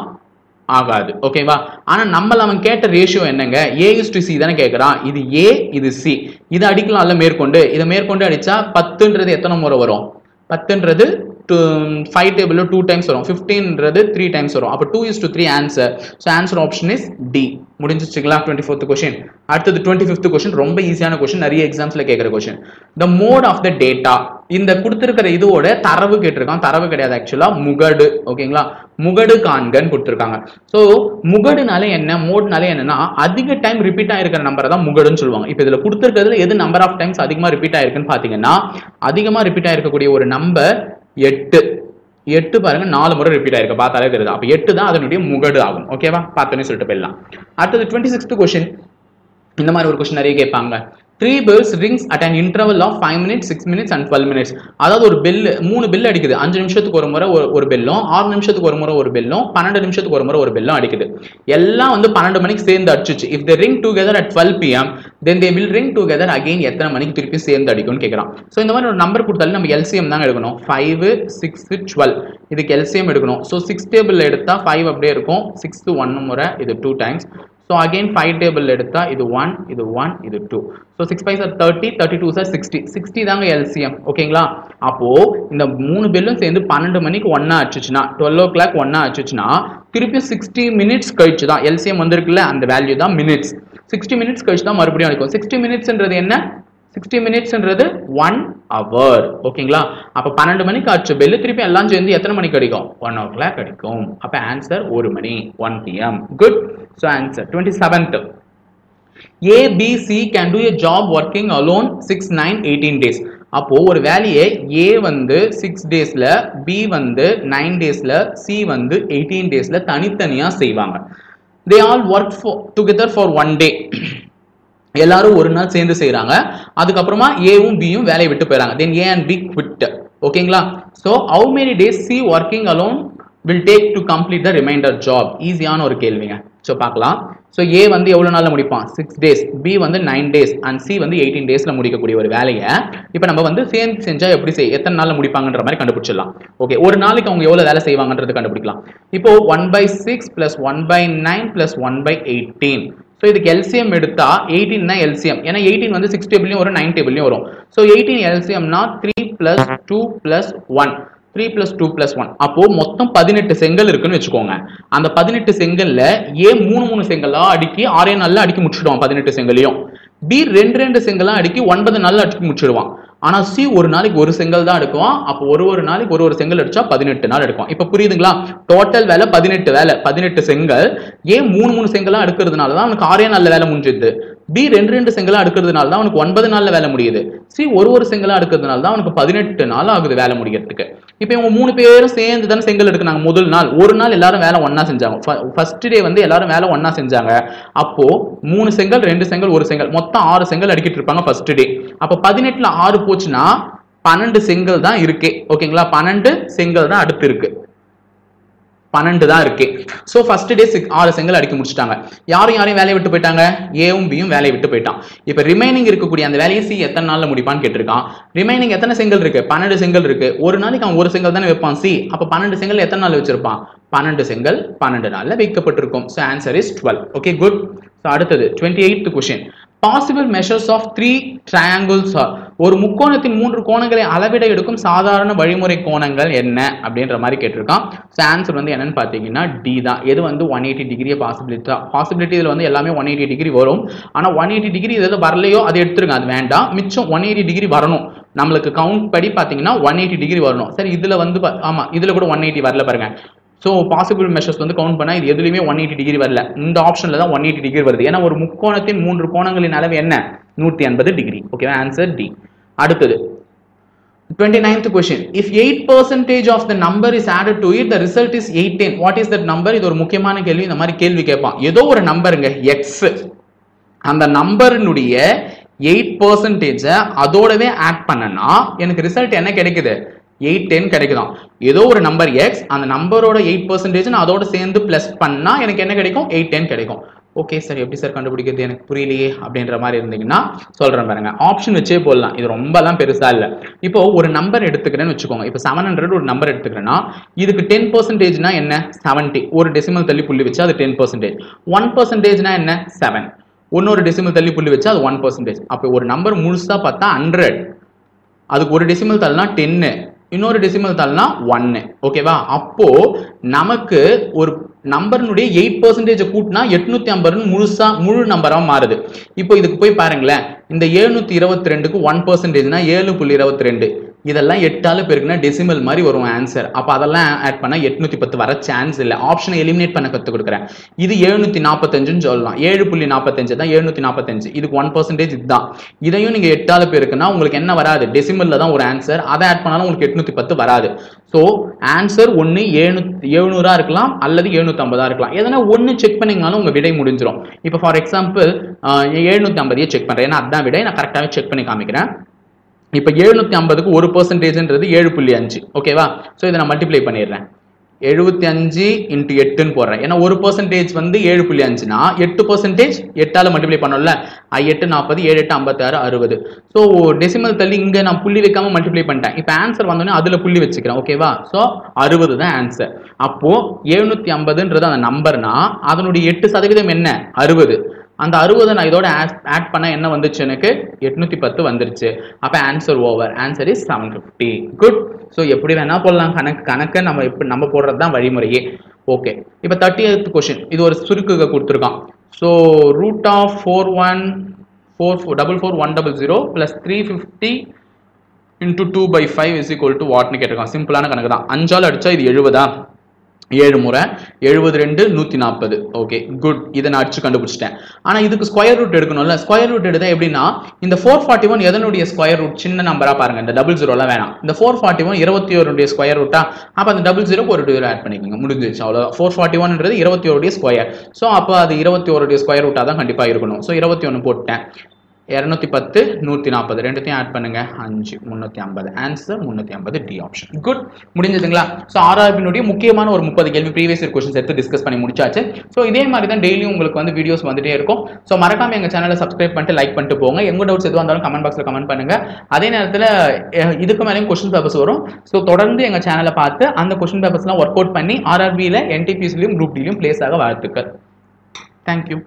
ஆகாது. ஓகேவா? ஆனா அவன் கேட்ட ரேஷியோ என்னங்க? A is to C தானே கேக்குறான். இது A, இது C. இது அடிக்கலாம்ல மேற்கொண்டு. இதை மேற்கொண்டு அடிச்சா 10ன்றது எத்தனை முறை வரும்? 10ன்றது 5 டேபிள்ல 2 டைம்ஸ் வரும். 15ன்றது 3 டைம்ஸ் வரும். அப்ப 2 is to 3 answer. So answer option is D. முடிஞ்சிச்சுங்களா? 24th question. அடுத்தது 25th क्वेश्चन. ரொம்ப ஈஸியான क्वेश्चन. நிறைய எக்ஸாம்ஸ்ல கேக்குற question. The mode of the data. இந்த கொடுத்திருக்கிற இதோட தரவு கேட்டிருக்கான். தரவு கிடையாது ஆக்சுவலா, முகடு. ஓகேங்களா? முகடு காண்கன்னு கொடுத்திருக்காங்க. சோ முகடுனால என்ன, மோட்னால என்னன்னா அதிக டைம் ரிப்பீட் ஆயிருக்கிற நம்பரை தான் முகடுன்னு சொல்லுவாங்க. இப்போ இதுல கொடுத்திருக்கிறதுல எது நம்பர் ஆஃப் டைம்ஸ் அதிகமா ரிப்பீட் ஆயிருக்குன்னு பாத்தீங்கன்னா அதிகமா ரிப்பீட் ஆயிருக்கக்கூடிய ஒரு நம்பர் 8 பாருங்க 4 முறை ரிப்பீட் ஆயிருக்கு. பார்த்தாலே தெரியுது. அப்ப 8 தான் அதனுடைய முகடு ஆகும். ஓகேவா? பார்த்தோன்னே சொல்லிட்டு போயிடலாம். அடுத்தது 26th क्वेश्चन. இந்த மாதிரி ஒரு क्वेश्चन நிறைய கேட்பாங்க. 3 bells rings at an interval of 5 minutes, 6 minutes and 12 minutes. அதாவது ஒரு பெல் 3 பெல் அடிக்குது. 5 நிமிஷத்துக்கு ஒரு முறை ஒரு பெல்லும், 6 நிமிஷத்துக்கு ஒரு முறை ஒரு பெல்லும், 12 நிமிஷத்துக்கு ஒரு முறை ஒரு பெல்லும் அடிக்குது. எல்லாம் வந்து 12 மணிக்கு சேர்ந்து அடிச்சுச்சு. If they ring together at 12 pm, then they will ring together again எத்தனை மணிக்கு திருப்பி சேர்ந்து அடிக்கும்னு கேக்குறான். சோ இந்த மாதிரி ஒரு நம்பர் கொடுத்தாலும் நம்ம LCM தான் எடுக்கணும். 5 6 12 இதுக்கு LCM எடுக்கணும். சோ 6 டேபிள்ல எடுத்தா 5 அப்படியே இருக்கும். 6 1 முறை, இது 2 டைம்ஸ். ஸோ அகெயின் 5 டேபிள் எடுத்தா இது 1 இது 1 இது 2. ஸோ 6 5 சார் 30, 32 சார் 60, 60 தாங்க எல்சிஎம். ஓகேங்களா? அப்போ இந்த 3 பெல்லும் சேர்ந்து 12 மணிக்கு ஒன்னா அடிச்சுச்சுன்னா 12 o'clock ஒன்னா அடிச்சுச்சுன்னா திருப்பி 60 மினிட்ஸ் கழிச்சு தான் எல்சிஎம் வந்திருக்குல்ல, அந்த வேல்யூ தான் மினிட்ஸ். 60 மினிட்ஸ் கழிச்சு தான் மறுபடியும் அடிக்கும். 60 மினிட்ஸ்ன்றது என்ன? 60 மினிட்ஸ்ன்றது 1 hour. ஓகேங்களா? அப்ப 12 மணிக்கு அடிச்ச பெல் திருப்பி எல்லாம் சேர்ந்து எத்தனை மணிக்கு அடிக்கும்? 1 o'clock அடிக்கும். அப்ப ஆன்சர் 1 மணி, 1 PM. Good. So answer 27th. A, B, C can do a job working alone 6, 9, 18 days. அப்போ ஒரு வேலையை A வந்து 6 டேஸ்ல, B வந்து 9 டேஸ்ல, C வந்து 18 டேஸ்ல தனித்தனியா செய்வாங்க. They all work together for 1 day. எல்லாரும் ஒரு நாள் சேர்ந்து செய்றாங்க. அதுக்கப்புறமா ஏவும் பியும் வேலையை விட்டு போயிறாங்க. Then A and B quit. ஓகேங்களா? So how many days C working alone will take to complete the remainder job? ஈஸியான ஒரு கேள்விங்க. ஸோ பார்க்கலாம். ஸோ ஏ வந்து எவ்வளோ நாளில் முடிப்பான்? 6 days, பி வந்து 9 days and C வந்து 18 daysல முடிக்கக்கூடிய ஒரு வேலையை இப்போ நம்ம வந்து சேர்ந்து செஞ்சா எப்படி எத்தனை நாளில் முடிப்பாங்கன்ற மாதிரி கண்டுபிடிச்சிடலாம். ஓகே, ஒரு நாளைக்கு அவங்க எவ்வளோ வேலை செய்வாங்கன்றது கண்டுபிடிக்கலாம். இப்போ 1/6 + 1/9 + 1/18. ஸோ இதுக்கு எல்சிஎம் எடுத்தா 18 தான் எல்சிஎம். ஏன்னா 18 வந்து 6 டேபிள்லையும் வரும், 9 டேபிள்லையும் வரும். ஸோ 18 எல்சிஎம்னா 3 + 2 + 1. 3 + 2 + 1. அப்போ மொத்தம் 18 செங்கல் இருக்குன்னு வச்சுக்கோங்க. அந்த 18 செங்கல்ல ஏ 3 செங்கலா அடுக்கி 6 நாள்ல அடுக்கி முடிச்சிடுவான் 18 செங்கலையும். பி 2 செங்கலா அடுக்கி 9 நாள்ல அடுக்கி முடிச்சிடுவான். ஆனா சி ஒரு நாளைக்கு ஒரு செங்கல் தான் எடுக்குவான். அப்போ ஒரு நாளைக்கு ஒரு செங்கல் அடிச்சா 18 நாள் எடுக்கும். இப்ப புரியுதுங்களா? டோட்டல் வேலை 18 வேலை, 18 செங்கல். ஏ 3 செங்கலா அடுக்கிறதுனால தான் அவனுக்கு 6 நாள்ல வேலை முடிஞ்சுது. பி 2 செங்கலா அடுக்கிறதுனால தான் அவனுக்கு 9 நாள்ல வேலை முடியுது. சி ஒரு செங்கலா அடுக்கிறதுனால தான் அவனுக்கு 18 நாள் ஆகுது வேலை முடிக்கிறதுக்கு. இப்போ இவங்க 3 பேரும் சேர்ந்து தானே செங்கல் எடுக்கிறாங்க. முதல் நாள் ஒரு நாள் எல்லாரும் வேலை ஒன்னா செஞ்சாங்க. ஃபர்ஸ்ட் டே வந்து எல்லாரும் வேலை ஒன்னா செஞ்சாங்க. அப்போ 3 செங்கல், 2 செங்கல், 1 செங்கல், மொத்தம் 6 செங்கல் அடிக்கிட்டு இருப்பாங்க ஃபர்ஸ்ட் டே. அப்போ 18ல 6 போச்சுன்னா 12 செங்கல் தான் இருக்கு. ஓகேங்களா? 12 செங்கல் தான் அடுத்து இருக்கு. 12 தான் இருக்கு. ஸோ ஃபர்ஸ்ட் டே 6 செங்கல் அடிக்க முடிச்சிட்டாங்க. யாரையும் வேலையை விட்டு போயிட்டாங்க? ஏவும் பியும் வேலையை விட்டு போயிட்டான். இப்போ ரிமைனிங் இருக்கக்கூடிய அந்த வேலையை சி எத்தனை நாள்ல முடிப்பான்னு கேட்டிருக்கான். ரிமைனிங் எத்தனை செங்கல் இருக்கு? 12 செங்கல் இருக்கு. ஒரு நாளைக்கு அவன் ஒரு செங்கல் தானே வைப்பான் சி. அப்போ 12 செங்கல் எத்தனை நாள் வச்சிருப்பான்? 12 செங்கல் 12 நாள்ல வைக்கப்பட்டிருக்கும். So answer is 12. Okay, good. So அடுத்தது 28th question. Possible measures of 3 triangles are. ஒரு முக்கோணத்தின் 3 கோணங்களை அளவிட எடுக்கும் சாதாரண வழிமுறை கோணங்கள் என்ன அப்படின்ற மாதிரி கேட்டிருக்கான். ஸோ ஆன்சர் வந்து என்னன்னு பார்த்தீங்கன்னா டி தான். எது வந்து 180 டிகிரி பாசிபிலிட்டி இதில் வந்து எல்லாமே 180 டிகிரி வரும். ஆனால் 180 டிகிரி இதில் வரலையோ அதை எடுத்துருங்க, அது வேண்டாம். மிச்சம் 180 டிகிரி வரணும். நம்மளுக்கு கவுண்ட் படி பார்த்தீங்கன்னா 180 டிகிரி வரணும். சரி, இதில் வந்து ஆமா, இதில் கூட 180 வரல பாருங்க. ஸோ பாசிபிள் மெஷர்ஸ் வந்து கவுண்ட் பண்ணா இது எதுலையுமே 180 டிகிரி வரல. இந்த ஆப்ஷன்ல தான் 180 டிகிரி வருது. ஏன்னா ஒரு முக்கோணத்தின் 3 கோணங்களின் அளவு என்ன? 180 டிகிரி. ஓகேவா? Answer D. அடுத்தது 29th question. If 8% of the number is added to it, the result is 810. What is that number? இது ஒரு முக்கியமான கேள்வி. இந்த மாதிரி கேள்வி கேட்பான். ஏதோ ஒரு நம்பருங்க எக்ஸ், அந்த நம்பரினுடைய 8% அதோடவே ஆட் பண்ணனா எனக்கு ரிசல்ட் என்ன கிடைக்குது? 810 கிடைக்குதான். ஏதோ ஒரு நம்பர் எக்ஸ், அந்த நம்பரோட 8% அதோட சேர்ந்து பிளஸ் பண்ணா எனக்கு என்ன கிடைக்கும்? 810 கிடைக்கும். ஓகே சார், எப்படி சார் கண்டுபிடிக்கிறது எனக்கு புரியலையே அப்படின்ற மாதிரி இருந்தீங்கன்னா சொல்றேன் பாருங்க. ஆப்ஷன் வச்சே போடலாம், இது ரொம்பலாம் பெருசா இல்ல. இப்போ ஒரு நம்பர் எடுத்துக்கிறேன்னு வச்சுக்கோங்க. இப்போ 700 ஒரு நம்பர் எடுத்துக்கிறேன்னா இதுக்கு 10%னா என்ன? 70. ஒரு டெசிமல் தள்ளி புள்ளி வச்சா அது 10%. 1%னா என்ன? 7. இன்னொரு டெசிமல் தள்ளி புள்ளி வச்சா அது 1%. அப்போ ஒரு நம்பர் முழுசா பார்த்தா 100, அதுக்கு ஒரு டெசிமல் தள்ளினா 10, இன்னொரு டெசிமல் தள்ளினா 1. ஓகேவா? அப்போ நமக்கு ஒரு நம்பர்னுடைய 8% கூட்டினா 850 முழு நம்பரா மாறுது. இப்போ இதுக்கு போய் பாருங்களேன். இந்த 722க்கு 1%னா 7.22. இதெல்லாம் 8ஆல பெருக்குனா டெசிமல் மாதிரி வரும் ஆன்சர். அப்ப அதெல்லாம் ஆட் பண்ணா 810 வர சான்ஸ் இல்ல. ஆப்ஷனை எலிமினேட் பண்ண கத்து கொடுக்குறேன். இது 745ன்னு சொல்லலாம். 7.45 தான் 745. இதுக்கு 1% இதுதான். இதையும் நீங்க 8ஆல பெருக்குனா உங்களுக்கு என்ன வராது? டெசிமல்ல தான் ஒரு ஆன்சர். அதை ஆட் பண்ணாலும் உங்களுக்கு 810 வராது. சோ ஆன்சர் ஒன்னு 700 இருக்கலாம் அல்லது 750 இருக்கலாம். எதனா ஒன்னு செக் பண்ணீங்கனாலும் உங்க விடை முடிஞ்சிடும். இப்போ ஃபார் எக்ஸாம்பிள் 750 செக் பண்றேன். ஏன்னா அதான் விடை, நான் கரெக்டாவே செக் பண்ணி காமிக்கிறேன். இப்போ 750க்கு 1%ன்றது 7.5. ஓகேவா? சோ இதை நான் மல்டிப்ளை பண்ணிடுறேன். 75 into 8 போடுறேன். ஏன்னா 1% வந்து 7.5னா 8% 8ஆல மல்டிப்ளை பண்ணோம்ல. 8 40 7 8 56 60. ஸோ டெசிமல் தள்ளி இங்க நான் புள்ளி வைக்காம மல்டிப்ளை பண்ணிட்டேன். இப்போ ஆன்சர் வந்தோடனே அதுல புள்ளி வச்சுக்கிறேன். ஓகேவா? ஸோ 60 தான் ஆன்சர். அப்போ 750ன்றது அந்த நம்பர்னா அதனுடைய 8% என்ன? 60. அந்த 60 நான் இதோட ஆட் பண்ண என்ன வந்துச்சு? எனக்கு 810 வந்துருச்சு. அப்ப answer over. Answer is 750. Good. So எப்படி வேணா போடலாம். கணக்கை நம்ம போடுறது தான் வழிமுறையே. ஓகே, இப்போ 30th கொஸ்டின். இது ஒரு சுருக்குக கொடுத்துருக்கான். So root of 4144100 plus 350 into 2/5 is equal to what னு கேட்டிருக்கான். சிம்பிளான கணக்கு தான். 5ஆல் அடிச்சா இது 70. 7 முறை 72 140. Okay good. இதை நான் அடிச்சு கண்டுபிடிச்சிட்டேன். ஆனா இதுக்கு ஸ்கொயர் ரூட் எடுக்கணும்ல. ஸ்கொயர் ரூட் எடுத்தா எப்படின்னா இந்த 441 எதனுடைய ஸ்கொயர் ரூட்? சின்ன நம்பரா பாருங்க. இந்த 00 எல்லாம் வேணாம். இந்த 441 21 ஸ்கொயர் ரூட்டா? அப்ப அந்த 00 ஒரு 2 ஆட் பண்ணிக்கோங்க. முடிஞ்சிருச்சு. அவ்வளவு. 441ன்றது 21 ஸ்கொயர். சோ அப்ப அது 21 ஸ்கொயர் ரூட்டா தான் கண்டிப்பா இருக்கணும். சோ 21 போட்டேன். 210 140 ரெண்டுத்தையும் ஆட் பண்ணுங்க. 5 350. ஆன்சர் 350. D option. குட். முடிஞ்சதுங்களா? ஸோ ஆர்ஆர்பினுடைய முக்கியமான ஒரு 30 கேள்வி ப்ரீவியஸ் இயர் கொஸ்டின்ஸ் எடுத்து டிஸ்கஸ் பண்ணி முடிச்சாச்சு. ஸோ இதே மாதிரி தான் டெய்லியும் உங்களுக்கு வந்து வீடியோஸ் வந்துட்டே இருக்கும். ஸோ மறக்காம எங்க சேனலை சப்ஸ்கிரைப் பண்ணிட்டு லைக் பண்ணிட்டு போங்க. எங்க டவுட்ஸ் எதுவாக இருந்தாலும் கமெண்ட் பாக்ஸ்ல கமெண்ட் பண்ணுங்க. அதே நேரத்தில் இதுக்கு மேலேயும் கொஸ்டின் பேப்பர்ஸ் வரும். ஸோ தொடர்ந்து எங்க சேனலை பார்த்து அந்த கொஸ்டின் பேப்பர்ஸ்லாம் ஒர்க் அவுட் பண்ணி ஆர்ஆர்பியில் என்டிபிசிலையும் குரூப் டிலையும் பிளேஸ் ஆக வாழ்த்துக்கள். தேங்க்யூ.